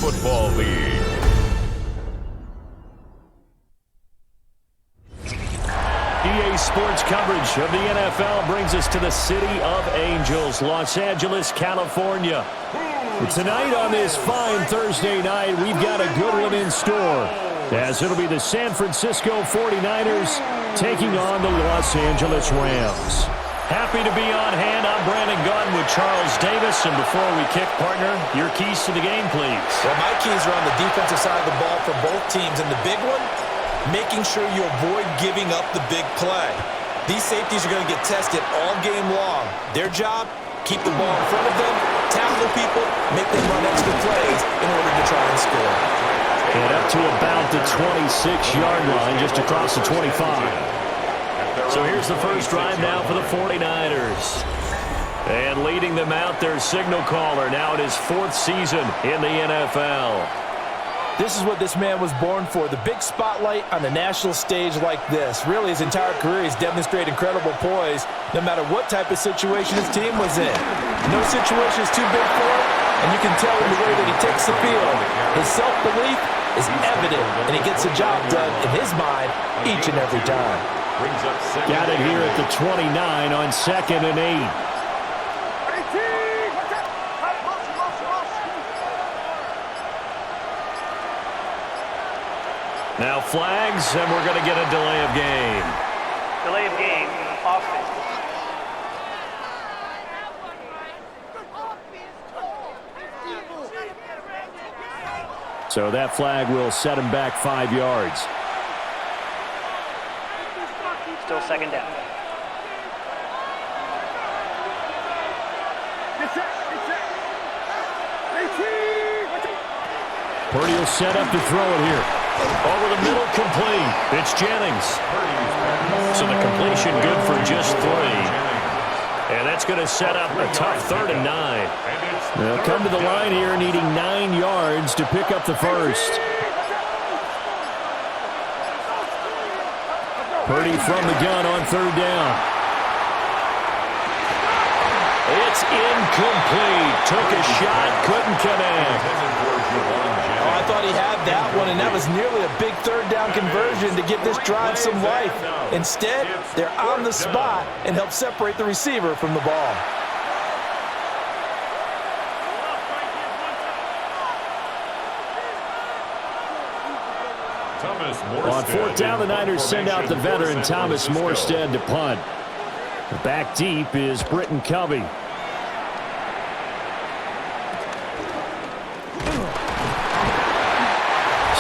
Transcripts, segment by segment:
Football League. EA Sports coverage of the NFL brings us to the City of Angels, Los Angeles, California. Tonight on this fine Thursday night, we've got a good one in store, as it'll be the San Francisco 49ers taking on the Los Angeles Rams. Happy to be on hand. I'm Brandon Gunn with Charles Davis. And before we kick, partner, your keys to the game, please. Well, my keys are on the defensive side of the ball for both teams. And the big one, making sure you avoid giving up the big play. These safeties are going to get tested all game long. Their job, keep the ball in front of them, tackle people, make them run extra plays in order to try and score. And up to about the 26-yard line, just across the 25. So here's the first drive now for the 49ers. And leading them out, their signal caller, now in his 4th season in the NFL. This is what this man was born for, the big spotlight on a national stage like this. Really, his entire career, he's demonstrated incredible poise, no matter what type of situation his team was in. No situation is too big for him, and you can tell in the way that he takes the field. His self-belief is evident, and he gets the job done in his mind each and every time. Got it here at the 29 on 2nd and 8. Now flags, and we're going to get a delay of game. Delay of game, offense. So that flag will set him back 5 yards. Still second down. Purdy will set up to throw it here. Over the middle, complete. It's Jennings. So the completion good for just 3. And that's going to set up a tough 3rd and 9. They'll come to the line here needing 9 yards to pick up the first. Purdy from the gun on 3rd down. It's incomplete. Took a shot, couldn't connect. Oh, I thought he had that one, and that was nearly a big 3rd down conversion to give this drive some life. Instead, they're on the spot and help separate the receiver from the ball. On 4th down, the Niners send out the veteran Thomas Morstead to punt. Back deep is Britton Covey.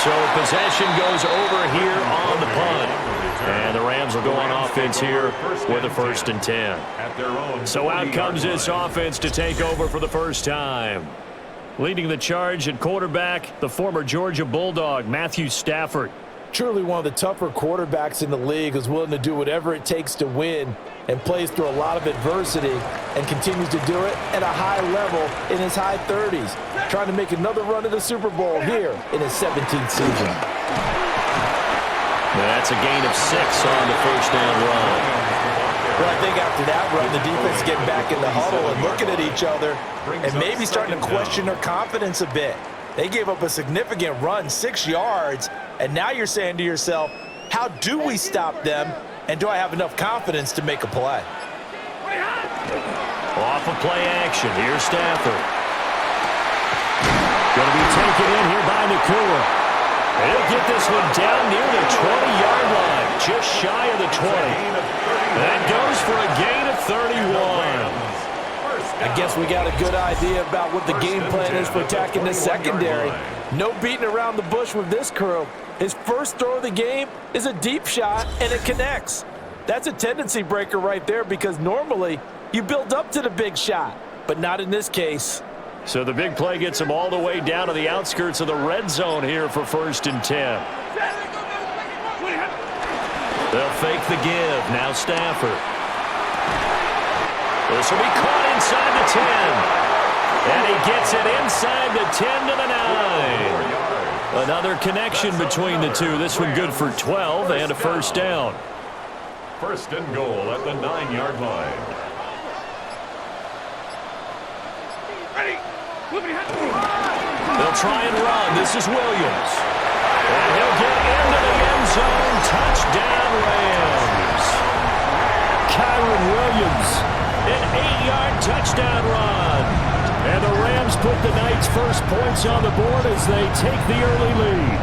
So possession goes over here on the punt. And the Rams will go on offense here with a 1st and 10. So out comes this offense to take over for the first time. Leading the charge at quarterback, the former Georgia Bulldog, Matthew Stafford. Truly one of the tougher quarterbacks in the league, who's willing to do whatever it takes to win and plays through a lot of adversity and continues to do it at a high level in his high 30s, trying to make another run to the Super Bowl here in his 17th season. That's a gain of 6 on the first down run. Well, I think after that run, the defense is getting back in the huddle and looking at each other and maybe starting to question their confidence a bit. They gave up a significant run, 6 yards, and now you're saying to yourself, how do we stop them, and do I have enough confidence to make a play? Off of play action, here's Stafford. Going to be taken in here by Nakua. He'll get this one down near the 20-yard line, just shy of the 20. That goes for a gain of 31. I guess we got a good idea about what the game plan is for attacking this secondary. No beating around the bush with this crew. His first throw of the game is a deep shot, and it connects. That's a tendency breaker right there, because normally you build up to the big shot, but not in this case. So the big play gets him all the way down to the outskirts of the red zone here for 1st and 10. They'll fake the give. Now Stafford. This will be caught inside the 10. And he gets it inside the 10 to the 9. Another connection between the two. This one good for 12 and a first down. 1st and goal at the 9-yard line. Ready. They'll try and run. This is Williams. And he'll get into the end zone. Touchdown, Rams. Kyron Williams, an 8-yard touchdown run. And the Rams put the night's first points on the board as they take the early lead.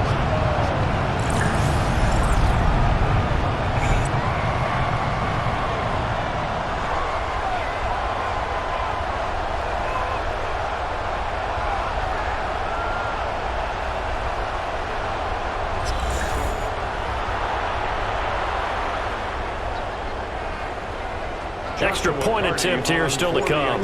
Extra point attempt here still to come.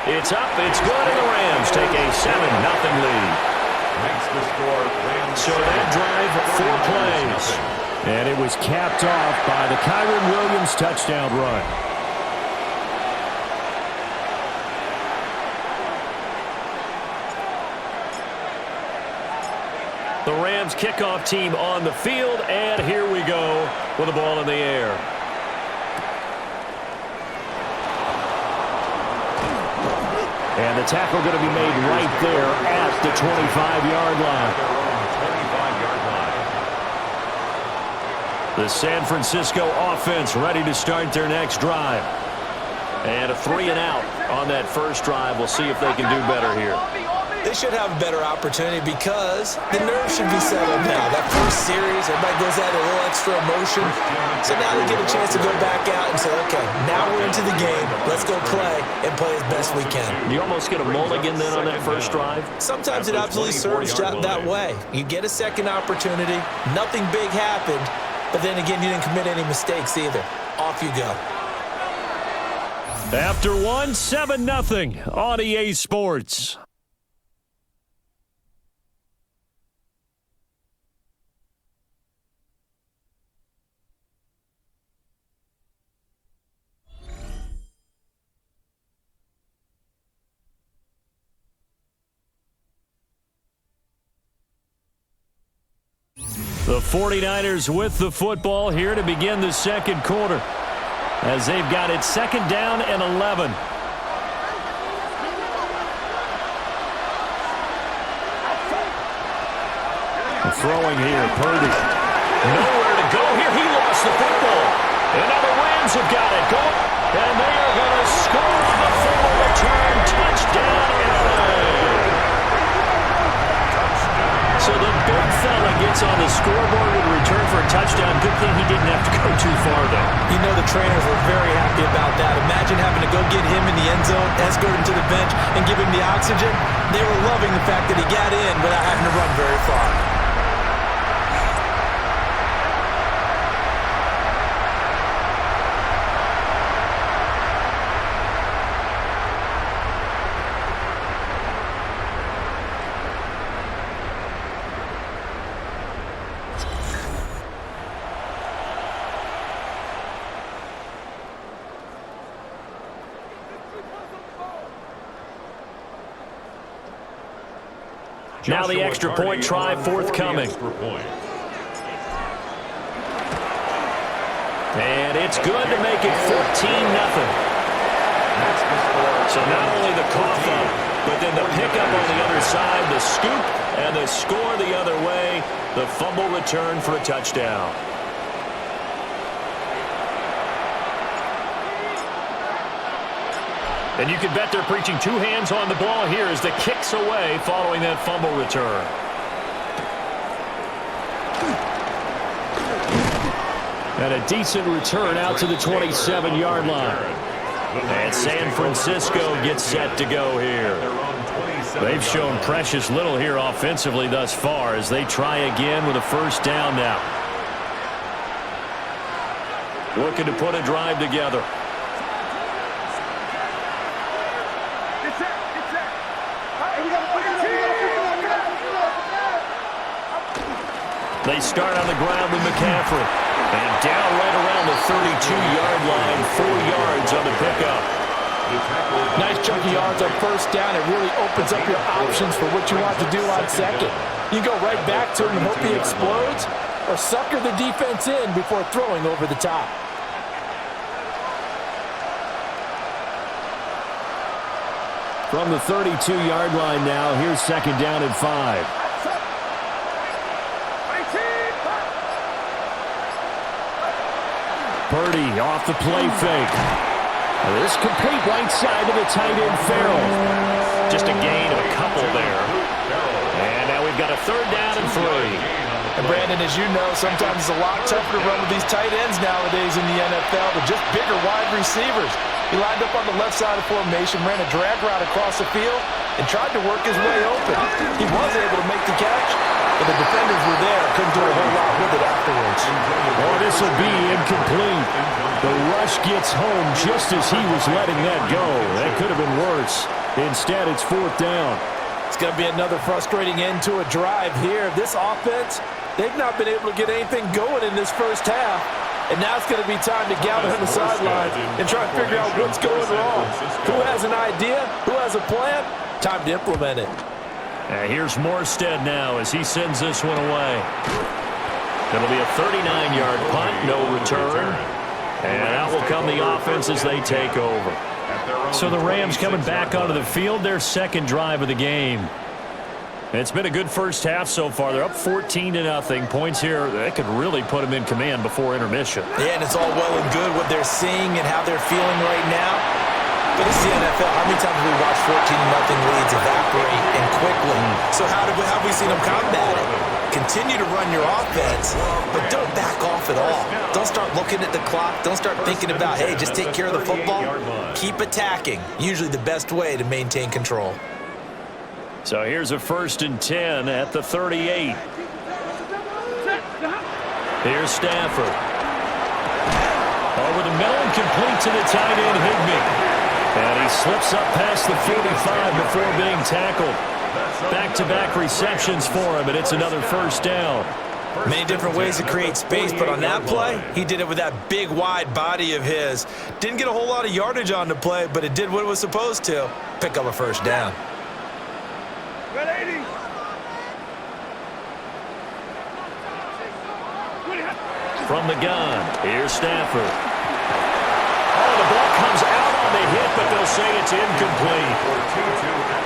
It's up, it's good, and the Rams take a 7-0 lead. So that drive, 4 plays. And it was capped off by the Kyron Williams touchdown run. The Rams kickoff team on the field, and here we go with the ball in the air. And the tackle going to be made right there at the 25-yard line. The San Francisco offense ready to start their next drive. And a 3-and-out on that first drive. We'll see if they can do better here. They should have a better opportunity because the nerves should be settled now. That first series, everybody goes out a little extra emotion. So now they get a chance to go back out and say, okay, now we're into the game. Let's go play and play as best we can. You almost get a mulligan then on that first drive? Sometimes it absolutely serves that way. You get a second opportunity. Nothing big happened. But then again, you didn't commit any mistakes either. Off you go. After one, 7-0 on EA Sports. The 49ers with the football here to begin the second quarter as they've got it 2nd down and 11. Throwing here, Purdy. Nowhere to go here. He lost the football. And now the Rams have got it. Go. And they are going to score on the fumble return. Touchdown, LA. So the big fella gets on the scoreboard with a return for a touchdown. Good thing he didn't have to go too far, though. You know the trainers were very happy about that. Imagine having to go get him in the end zone, escort him to the bench, and give him the oxygen. They were loving the fact that he got in without having to run very far. Now the extra point try forthcoming. And it's good to make it 14-0. So not only the cough up, but then the pickup on the other side, the scoop, and the score the other way. The fumble return for a touchdown. And you can bet they're preaching 2 hands on the ball here as the kick's away following that fumble return. And a decent return out to the 27-yard line. And San Francisco gets set to go here. They've shown precious little here offensively thus far as they try again with a first down now. Looking to put a drive together. They start on the ground with McCaffrey. And down right around the 32-yard line, 4 yards on the pickup. Nice chunky yards on first down. It really opens up your options for what you want to do on second. You go right back to him and hope he explodes, or sucker the defense in before throwing over the top. From the 32-yard line now, here's second down and 5. Purdy off the play fake. This complete right side to the tight end, Farrell. Just a gain of a couple there. And now we've got a third down and 3. And Brandon, as you know, sometimes it's a lot tougher to run with these tight ends nowadays in the NFL, but just bigger wide receivers. He lined up on the left side of formation, ran a drag route across the field, and tried to work his way open. He was able to make the catch, but the defenders were there. Couldn't do a whole lot with it afterwards. Oh, this will be incomplete. The rush gets home just as he was letting that go. That could have been worse. Instead, it's fourth down. It's going to be another frustrating end to a drive here. This offense, they've not been able to get anything going in this first half. And now it's going to be time to gather on the sidelines and try to figure out what's going wrong. Who has an idea? Who has a plan? Time to implement it. Here's Morstead now as he sends this one away. It'll be a 39-yard punt, no return. And out will come the offense as they take over. So the Rams coming back onto the field, their second drive of the game. It's been a good first half so far. They're up 14-0. Points here, that could really put them in command before intermission. Yeah, and it's all well and good what they're seeing and how they're feeling right now. But it's the NFL. How many times have we watched 14-0 leads evaporate and quickly? So how have we seen them combat it? Continue to run your offense, but don't back off at all. Don't start looking at the clock. Don't start thinking about, hey, just take care of the football. Keep attacking. Usually the best way to maintain control. So here's a 1st and 10 at the 38. Here's Stafford. Over the middle and complete to the tight end, Higbee. And he slips up past the 45 before being tackled. Back-to-back receptions for him, and it's another first down. Many different ways to create space, but on that play, he did it with that big, wide body of his. Didn't get a whole lot of yardage on the play, but it did what it was supposed to. Pick up a first down. From the gun, here's Stafford. Oh, the ball comes out on the hit, but they'll say it's incomplete.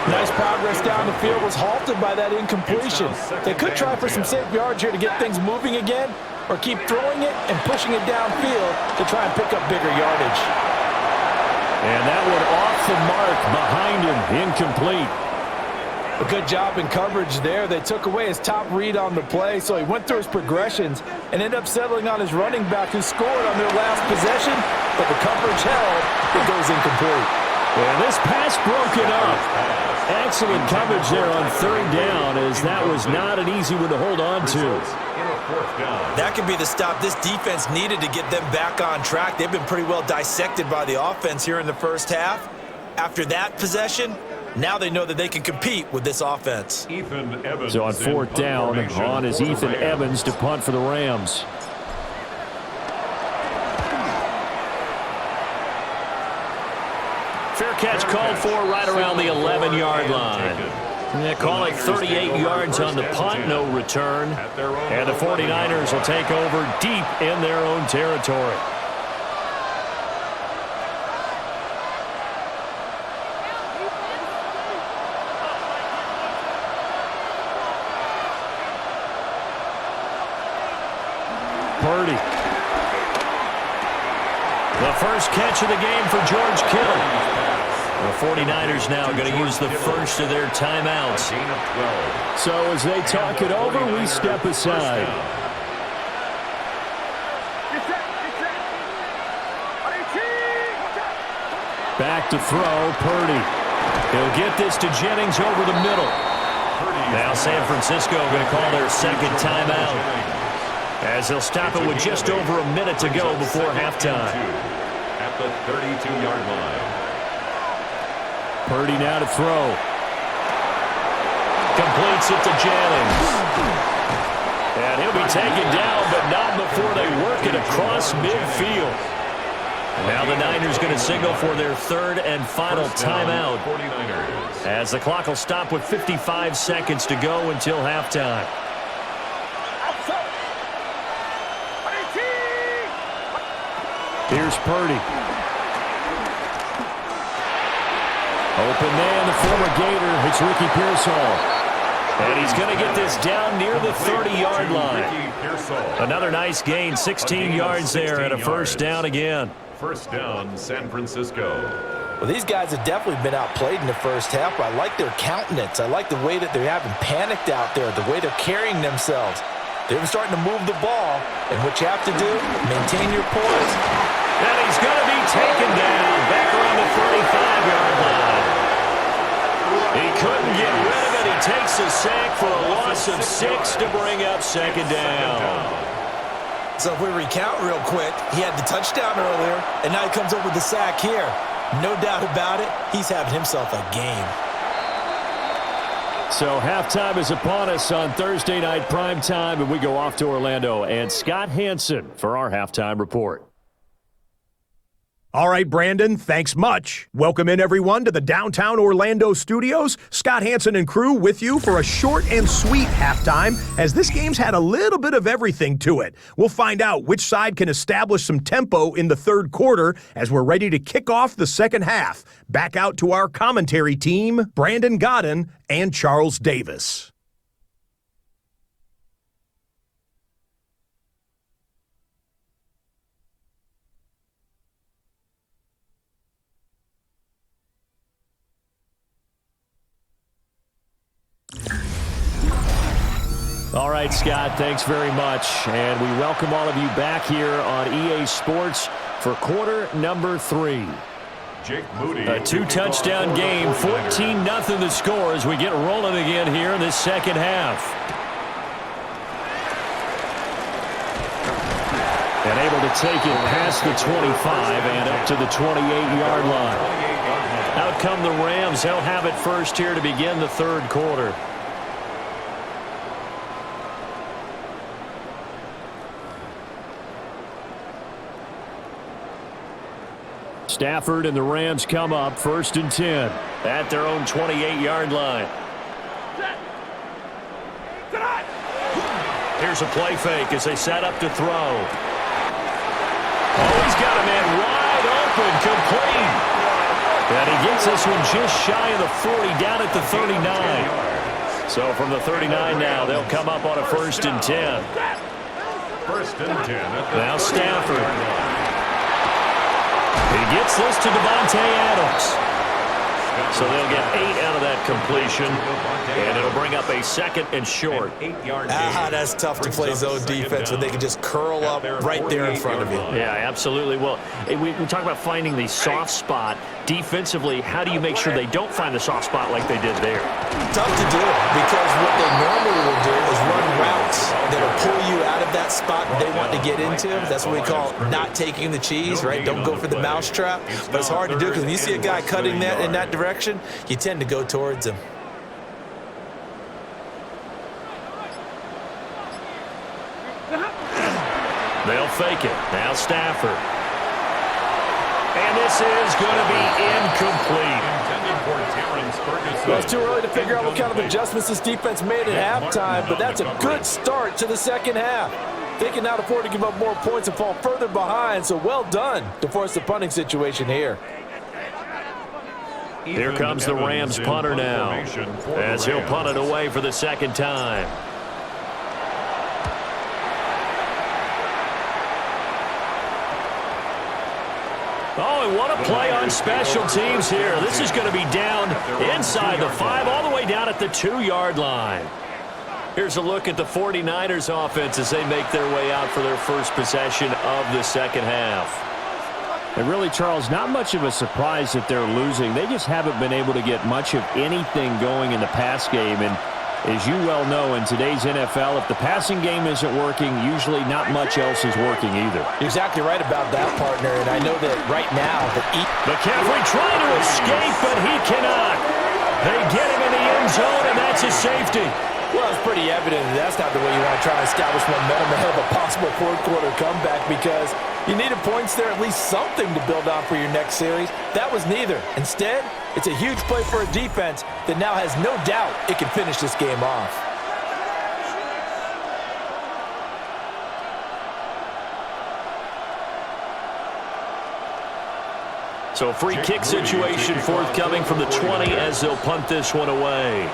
Nice progress down the field was halted by that incompletion. They could try for some safe yards here to get things moving again, or keep throwing it and pushing it downfield to try and pick up bigger yardage. And that one off the mark behind him, incomplete. A good job in coverage there. They took away his top read on the play, so he went through his progressions and ended up settling on his running back who scored on their last possession, but the coverage held. It goes incomplete. And this pass broken up. Excellent coverage there on third down, as that was not an easy one to hold on to. That could be the stop this defense needed to get them back on track. They've been pretty well dissected by the offense here in the first half. After that possession, now they know that they can compete with this offense. So on fourth down, on is Ethan Evans to punt for the Rams. Fair catch called for right around the 11-yard line. They call it 38 yards on the punt, no return. And the 49ers will take over deep in their own territory. Purdy. The first catch of the game for George Kittle. The 49ers now going to use the first of their timeouts. So as they talk it over, we step aside. Back to throw, Purdy. He'll get this to Jennings over the middle. Now San Francisco going to call their second timeout, as they'll stop it with just over a minute to go before halftime. At the 32-yard line. Purdy now to throw. Completes it to Jennings. And he'll be taken down, but not before they work it across midfield. And now the Niners going to signal for their third and final timeout, as the clock will stop with 55 seconds to go until halftime. Here's Purdy. Open man, the former Gator. It's Ricky Pearsall. And he's going to get this down near the 30-yard line. Another nice gain, 16 yards there, and a first down again. First down, San Francisco. Well, these guys have definitely been outplayed in the first half, but I like their countenance. I like the way that they're having panicked out there, the way they're carrying themselves. They're starting to move the ball, and what you have to do, maintain your poise. And he's going to be taken down back around the 35-yard line. He couldn't get rid of it. He takes a sack for a loss of 6 to bring up second down. So if we recount real quick, he had the touchdown earlier, and now he comes up with the sack here. No doubt about it, he's having himself a game. So halftime is upon us on Thursday night primetime, and we go off to Orlando. And Scott Hanson for our halftime report. All right, Brandon, thanks much. Welcome in, everyone, to the downtown Orlando studios. Scott Hanson and crew with you for a short and sweet halftime, as this game's had a little bit of everything to it. We'll find out which side can establish some tempo in the third quarter as we're ready to kick off the second half. Back out to our commentary team, Brandon Godden and Charles Davis. All right, Scott, thanks very much. And we welcome all of you back here on EA Sports for quarter number 3. Jake Moody. A 2-touchdown game, 14-0 the score as we get rolling again here in this second half. And able to take it past the 25 and up to the 28-yard line. Out come the Rams. They'll have it first here to begin the third quarter. Stafford and the Rams come up first and 10 at their own 28-yard line. Here's a play fake as they set up to throw. Oh, he's got a man wide open, complete. And he gets this one just shy of the 40, down at the 39. So from the 39 now, they'll come up on a first and 10. First and 10. Now Stafford. He gets this to Devontae Adams. So they'll get 8 out of that completion, and it'll bring up a second and short. That's tough to play zone defense when they can just curl up right there in front of you. Yeah, absolutely. Well, we talk about finding the soft spot. Defensively, how do you make sure they don't find the soft spot like they did there? Tough to do, because what they normally will do is run routes that'll pull you out of that spot they want to get into. That's what we call not taking the cheese, right? Don't go for the mousetrap. But it's hard to do because when you see a guy cutting that in that direction, you tend to go towards him. They'll fake it. Now Stafford. And this is going to be incomplete. Well, it's too early to figure out what kind of adjustments this defense made at halftime, but that's a good start to the second half. They can now afford to give up more points and fall further behind, so well done to force the punting situation here. Here comes the Rams punter now, as he'll punt it away for the second time. Oh, and what a play on special teams here. This is going to be down inside the 5, all the way down at the 2-yard line. Here's a look at the 49ers offense as they make their way out for their first possession of the second half. And really, Charles, not much of a surprise that they're losing. They just haven't been able to get much of anything going in the pass game. And as you well know, in today's NFL, if the passing game isn't working, usually not much else is working either. You're exactly right about that, partner. And I know that right now, McCaffrey trying to escape, but he cannot. They get him in the end zone, and that's a safety. Well, it's pretty evident that that's not the way you want to try to establish momentum ahead of a possible fourth-quarter comeback, because you needed points there, at least something to build on for your next series. That was neither. Instead, it's a huge play for a defense that now has no doubt it can finish this game off. So a free kick situation forthcoming from the 20 as they'll punt this one away.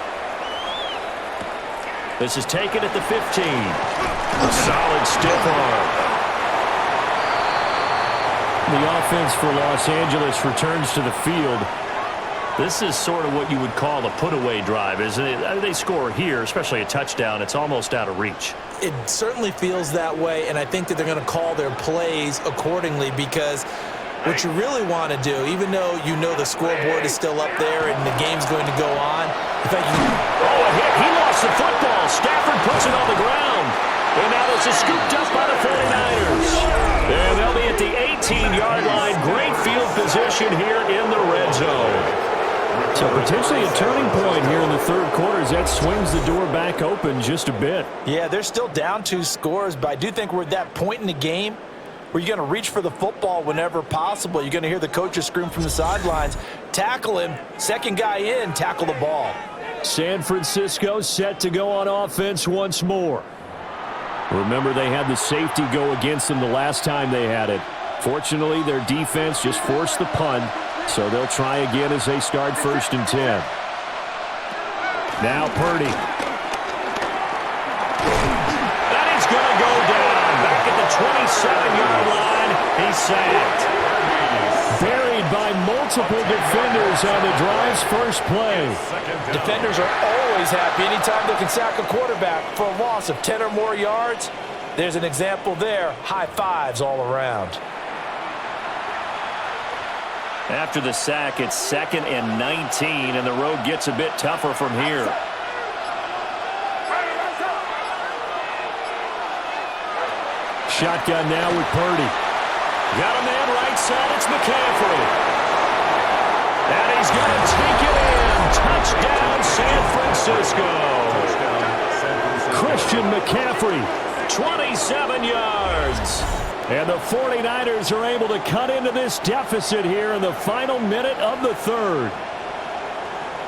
This is taken at the 15. A solid stiff arm. The offense for Los Angeles returns to the field. This is sort of what you would call a put-away drive, isn't it? They score here, especially a touchdown. It's almost out of reach. It certainly feels that way, and I think that they're going to call their plays accordingly because what you really want to do, even though you know the scoreboard is still up there and the game's going to go on, if I can... Oh, a hit. He lost the football. Stafford puts it on the ground. And now this is scooped up by the 49ers. And they'll be at the 18-yard line. Great field position here in the red zone. So potentially a turning point here in the third quarter as that swings the door back open just a bit. Yeah, they're still down 2 scores, but I do think we're at that point in the game where you're going to reach for the football whenever possible. You're going to hear the coaches scream from the sidelines, tackle him, second guy in, tackle the ball. San Francisco set to go on offense once more. Remember, they had the safety go against them the last time they had it. Fortunately, their defense just forced the punt, so they'll try again as they start 1st and 10. Now Purdy. That is going to go down. Back at the 27-yard line. He's sacked. Buried by multiple defenders on the drive's first play. Defenders are always happy anytime they can sack a quarterback for a loss of 10 or more yards. There's an example there. High fives all around. After the sack, it's 2nd and 19, and the road gets a bit tougher from here. Shotgun now with Purdy. Got a man right side. It's McCaffrey. And he's going to take it in. Touchdown, San Francisco. Christian McCaffrey. 27 yards. And the 49ers are able to cut into this deficit here in the final minute of the third.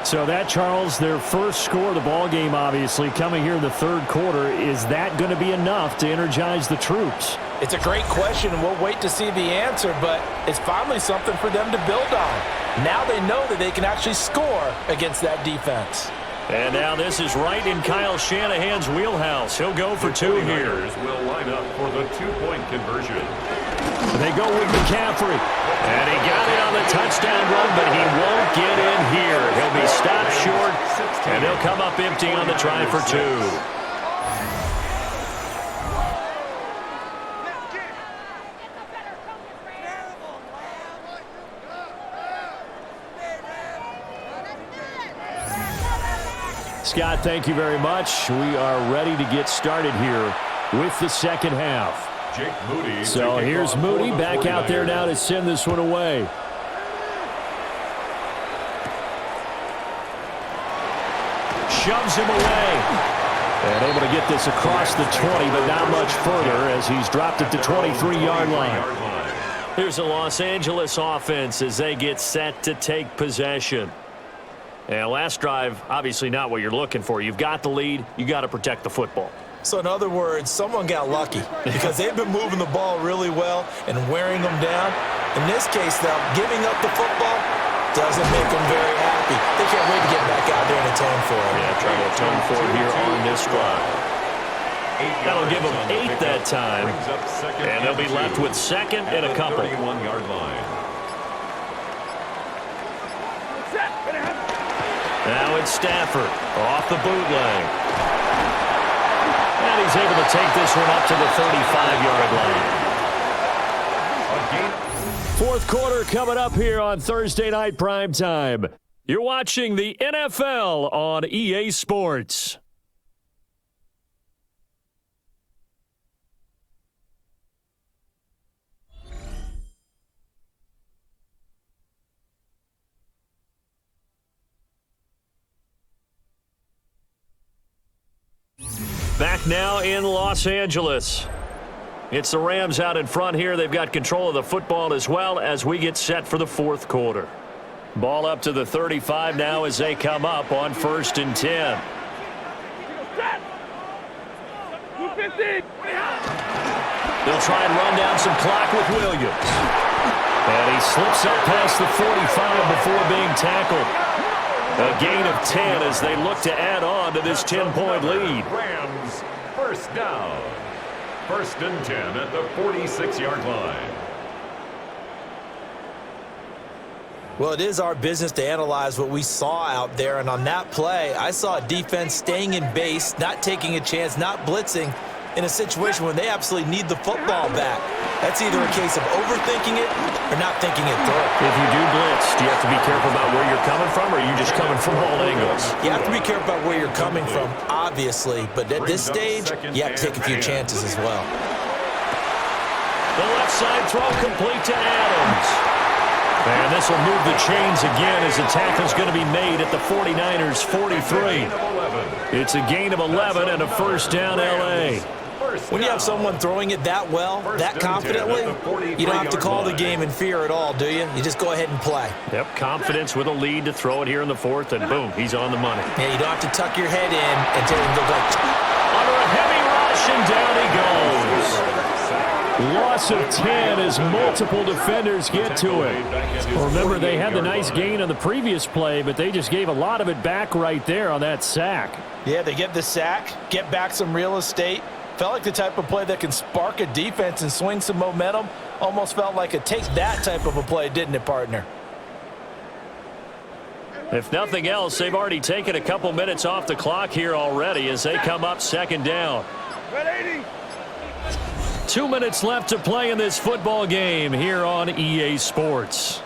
So that, Charles, their first score of the ballgame, obviously, coming here in the third quarter. Is that going to be enough to energize the troops? It's a great question, and we'll wait to see the answer, but it's finally something for them to build on. Now they know that they can actually score against that defense. And now this is right in Kyle Shanahan's wheelhouse. He'll go for 2 here. Will line up for the 2-point conversion. They go with McCaffrey. And he got it on the touchdown run, but he won't get in here. He'll be stopped short, and they'll come up empty on the try for 2. Scott, thank you very much. We are ready to get started here with the second half. Jake Moody. So here's Moody back out there now to send this one away. Shoves him away. And able to get this across the 20, but not much further as he's dropped it to 23-yard line. Here's the Los Angeles offense as they get set to take possession. And last drive, obviously not what you're looking for. You've got the lead. You got to protect the football. So in other words, someone got lucky because they've been moving the ball really well and wearing them down. In this case, though, giving up the football doesn't make them very happy. They can't wait to get back out there and atone for it. Yeah, try to atone for it here on this drive. That'll give them 8 that time. And they'll be left with 2nd and a couple. 31-yard line. Now it's Stafford off the bootleg. And he's able to take this one up to the 35-yard line. Fourth quarter coming up here on Thursday Night Primetime. You're watching the NFL on EA Sports. Back now in Los Angeles. It's the Rams out in front here. They've got control of the football as well as we get set for the fourth quarter. Ball up to the 35 now as they come up on 1st and 10. They'll try and run down some clock with Williams. And he slips up past the 45 before being tackled. A gain of 10 as they look to add on to this 10-point lead. Rams, first down. First and 10 at the 46-yard line. Well, it is our business to analyze what we saw out there, and on that play, I saw a defense staying in base, not taking a chance, not blitzing in a situation where they absolutely need the football back. That's either a case of overthinking it or not thinking it through. If you do blitz, do you have to be careful about where you're coming from, or are you just coming from all angles? You have to be careful about where you're coming from, obviously, but at this stage, you have to take a few chances as well. The left side throw complete to Adams. And this will move the chains again as the tackle's going to be made at the 49ers' 43. It's a gain of 11 and a first down L.A. When you have someone throwing it that well, that confidently, you don't have to call the game in fear at all, do you? You just go ahead and play. Yep, confidence with a lead to throw it here in the fourth, and boom, he's on the money. Yeah, you don't have to tuck your head in until you go like... Under a heavy rush, and down he goes. Loss of 10 as multiple defenders get to it. Well, remember, they had the nice gain on the previous play, but they just gave a lot of it back right there on that sack. Yeah, they get the sack, get back some real estate. Felt like the type of play that can spark a defense and swing some momentum. Almost felt like a take that type of a play, didn't it, partner? If nothing else, they've already taken a couple minutes off the clock here already as they come up second down. 2 minutes left to play in this football game here on EA Sports.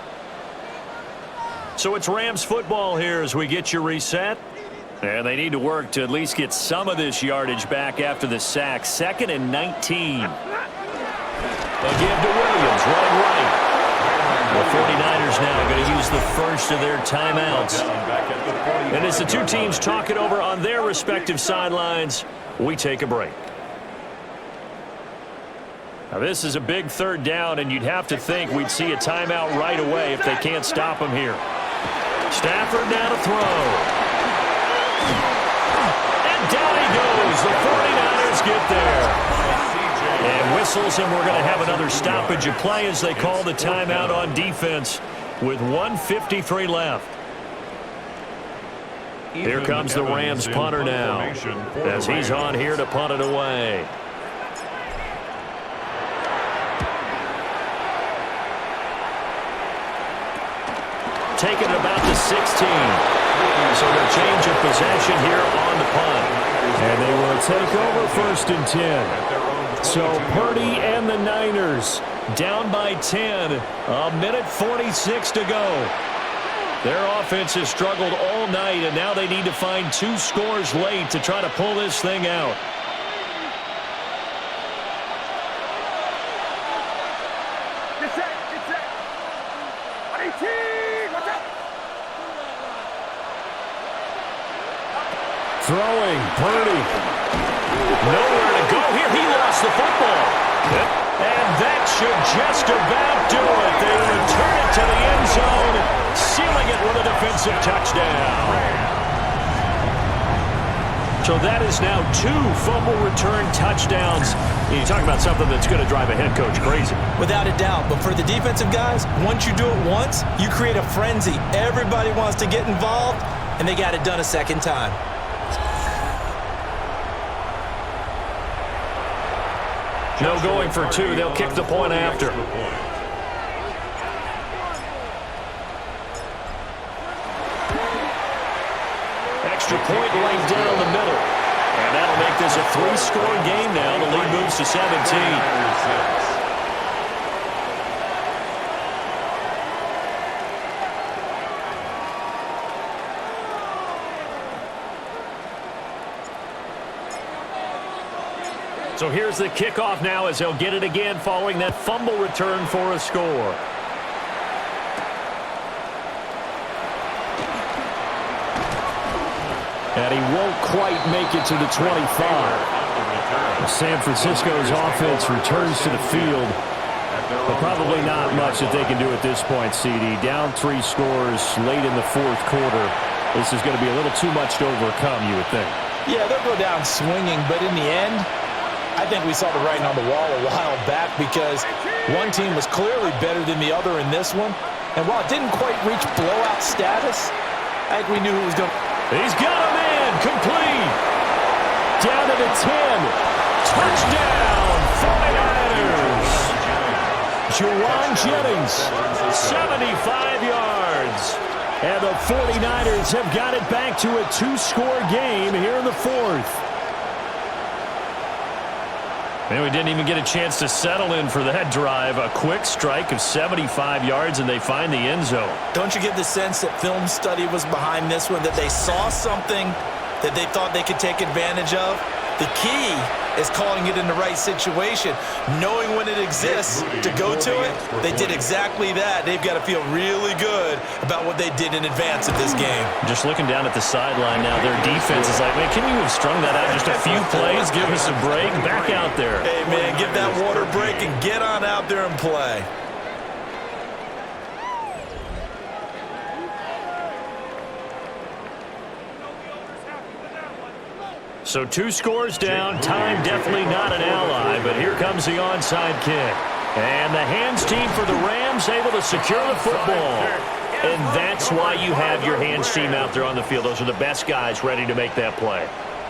So it's Rams football here as we get you reset. And they need to work to at least get some of this yardage back after the sack. 2nd and 19. They'll give to Williams, running right. The 49ers now going to use the first of their timeouts. And as the two teams talk it over on their respective sidelines, we take a break. Now this is a big third down, and you'd have to think we'd see a timeout right away if they can't stop him here. Stafford now to throw. And down he goes. The 49ers get there. And whistles, and we're going to have another stoppage of play as they call the timeout on defense with 1:53 left. Here comes the Rams punter now as he's on here to punt it away. Taking it about the 16. So they'll change of possession here on the punt. And they will take over 1st and 10. So Purdy and the Niners down by 10. A minute 46 to go. Their offense has struggled all night, and now they need to find 2 scores late to try to pull this thing out. Throwing, Purdy. Nowhere to go here. He lost the football. And that should just about do it. They return it to the end zone, sealing it with a defensive touchdown. So that is now 2 fumble return touchdowns. You talk about something that's going to drive a head coach crazy. Without a doubt. But for the defensive guys, once you do it once, you create a frenzy. Everybody wants to get involved, and they got it done a second time. No going for 2. They'll kick the point after. Extra point right down the middle. And that'll make this a 3-score game now. The lead moves to 17. So here's the kickoff now as they'll get it again following that fumble return for a score. And he won't quite make it to the 25. San Francisco's offense returns to the field, but probably not much that they can do at this point, CD. Down 3 scores late in the 4th quarter. This is going to be a little too much to overcome, you would think. Yeah, they'll go down swinging, but in the end, I think we saw the writing on the wall a while back because one team was clearly better than the other in this one. And while it didn't quite reach blowout status, I think we knew who was going to... He's got a man, complete. Down to the 10. Touchdown, 49ers. Juwan Jennings, 75 yards. And the 49ers have got it back to a 2-score game here in the fourth. Man, we didn't even get a chance to settle in for that drive. A quick strike of 75 yards, and they find the end zone. Don't you get the sense that film study was behind this one, that they saw something that they thought they could take advantage of? The key is calling it in the right situation. Knowing when it exists to go to it, they did exactly that. They've got to feel really good about what they did in advance of this game. Just looking down at the sideline now, their defense is like, man, can you have strung that out just a few plays? Give us a break. Back out there. Hey, man, give that water break and get on out there and play. So 2 scores down. Time definitely not an ally, but here comes the onside kick. And the hands team for the Rams able to secure the football. And that's why you have your hands team out there on the field. Those are the best guys ready to make that play.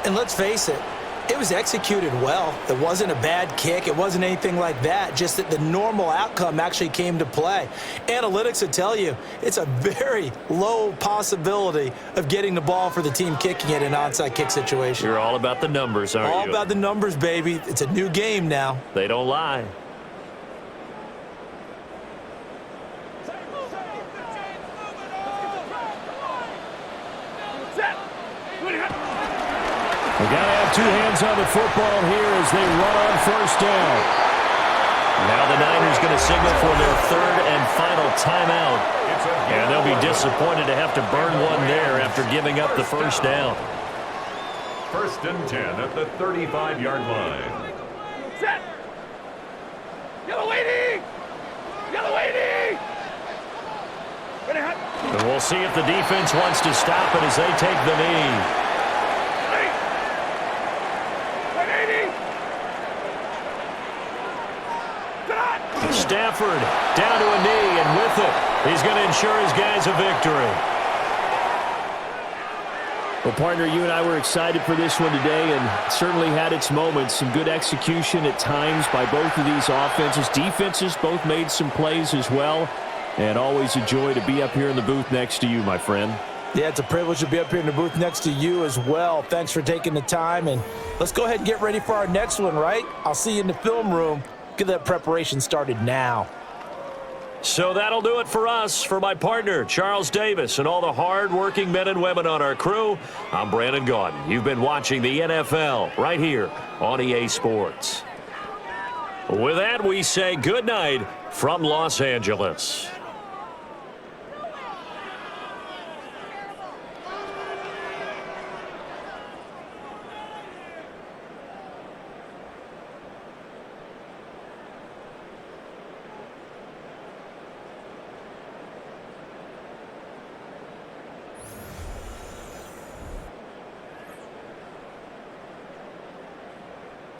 And let's face it, it was executed well. It wasn't a bad kick. It wasn't anything like that. Just that the normal outcome actually came to play. Analytics will tell you it's a very low possibility of getting the ball for the team kicking it in an onside kick situation. You're all about the numbers, aren't you? All about the numbers, baby. It's a new game now. They don't lie. We got to have 2 hands on the football here as they run on first down. Now the Niners going to signal for their 3rd and final timeout. And they'll be disappointed to have to burn one there after giving up the first down. 1st and 10 at the 35-yard line. Set. Yellow waiting. Yellow waiting. And we'll see if the defense wants to stop it as they take the knee. Stafford down to a knee, and with it, he's going to ensure his guys a victory. Well, partner, you and I were excited for this one today, and certainly had its moments. Some good execution at times by both of these offenses. Defenses both made some plays as well, and always a joy to be up here in the booth next to you, my friend. Yeah, it's a privilege to be up here in the booth next to you as well. Thanks for taking the time, and let's go ahead and get ready for our next one, right? I'll see you in the film room. Get that preparation started now. So that'll do it for us. For my partner, Charles Davis, and all the hard-working men and women on our crew, I'm Brandon Gaudin. You've been watching the NFL right here on EA Sports. With that, we say good night from Los Angeles.